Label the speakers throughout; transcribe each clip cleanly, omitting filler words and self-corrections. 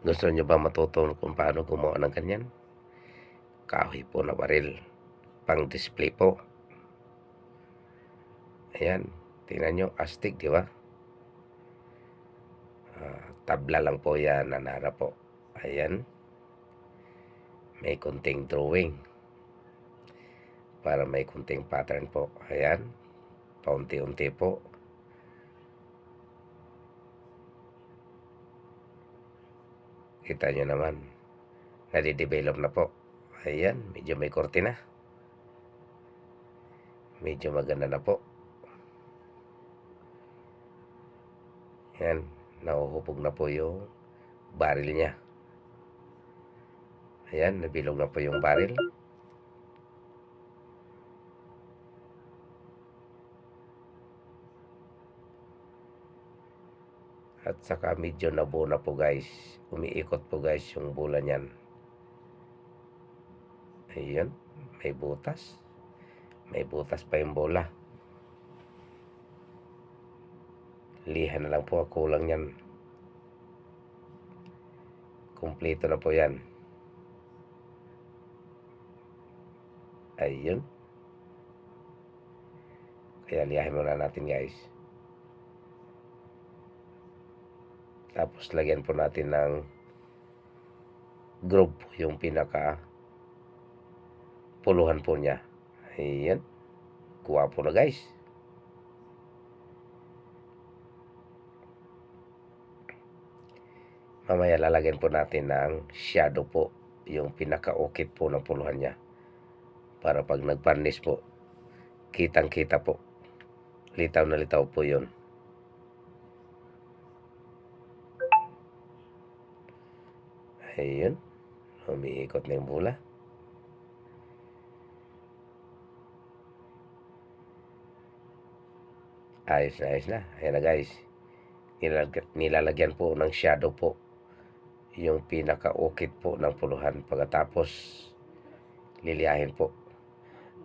Speaker 1: Gusto niyo ba matuto kung paano gumawa ng ganyan? Kahoy po na baril, pang-display po. Ayan, tingnan niyo, astig, di ba? Tabla lang po yan, nanara po. Ayan, may kunting drawing para may kunting pattern po. Ayan, paunti-unti po. Kita nyo naman, nade-develop na po. Ayan, medyo may korte na. Medyo maganda na po. Ayan, nahuhubog na po yung baril niya. Ayan, nabilog na po yung baril. At saka medyo nabuo na po guys. Umiikot po guys yung bola niyan. Ayan, may butas. May butas pa yung bola. Lihan na lang po ang kulang yan. Kumpleto na po yan. Ayun. Kaya lihahin muna natin guys. Tapos lagyan po natin ng groove po yung pinaka puluhan po niya. Ayan. Guwapo na guys. Mamaya lalagyan po natin ng shadow po yung pinaka-ukit po ng puluhan niya. Para pag nag-varnish po, kitang-kita po. Litaw na litaw po yun. Ayun. Umiikot na yung bola. Ayos na, ayos na. Ayan na guys. Nilalagyan po ng shadow po yung pinaka-ukit po ng puluhan. Pagkatapos, liliyahin po.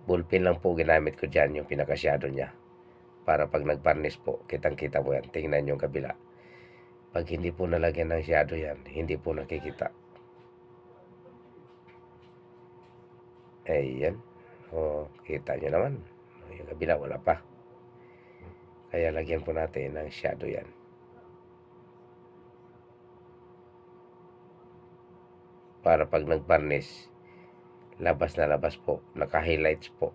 Speaker 1: Ballpen lang po ginamit ko dyan yung pinaka-shadow niya. Para pag nag-varnish po, kitang-kita po yan. Tingnan yung kabila. Pag hindi po nalagyan ng shadow yan, hindi po nakikita. Ayan. O, kita nyo naman. Yung kabila, wala pa. Kaya lagyan po natin ng shadow yan. Para pag nag-varnish, labas na labas po. Naka-highlights po.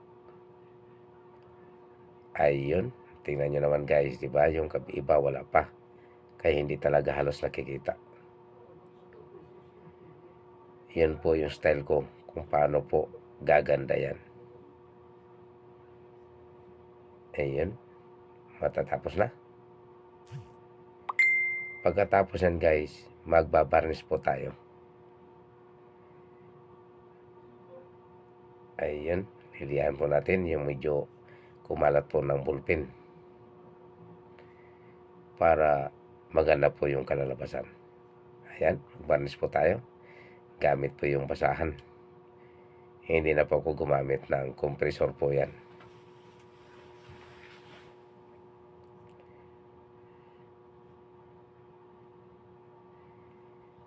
Speaker 1: Ayun. Tingnan nyo naman guys, di ba? Yung iba wala pa. Kaya hindi talaga halos nakikita. Yan po yung style ko kung paano po gaganda yan. Ayun. Matatapos na. Pagkatapos yan guys, magbabarnish po tayo. Ayun. Lilihan po natin yung medyo kumalat po ng ballpen. Para maganda po yung kalalabasan. Ayan. Magbarnish po tayo. Gamit po yung basahan. Hindi na po ako gumamit ng compressor po yan.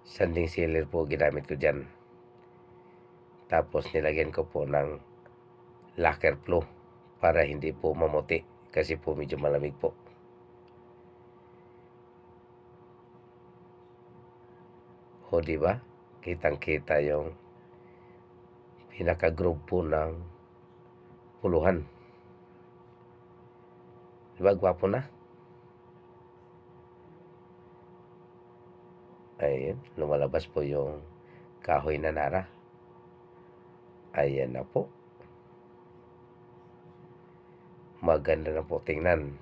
Speaker 1: Sanding sealer po ginamit ko dyan. Tapos nilagyan ko po ng lacquer glue para hindi po mamuti kasi po medyo malamig po. O di ba? Kitang-kita yung pinaka-groove po ng puluhan. Di ba gwapo na? Ayun, lumalabas po yung kahoy na nara. Ayan na po. Maganda na po tingnan.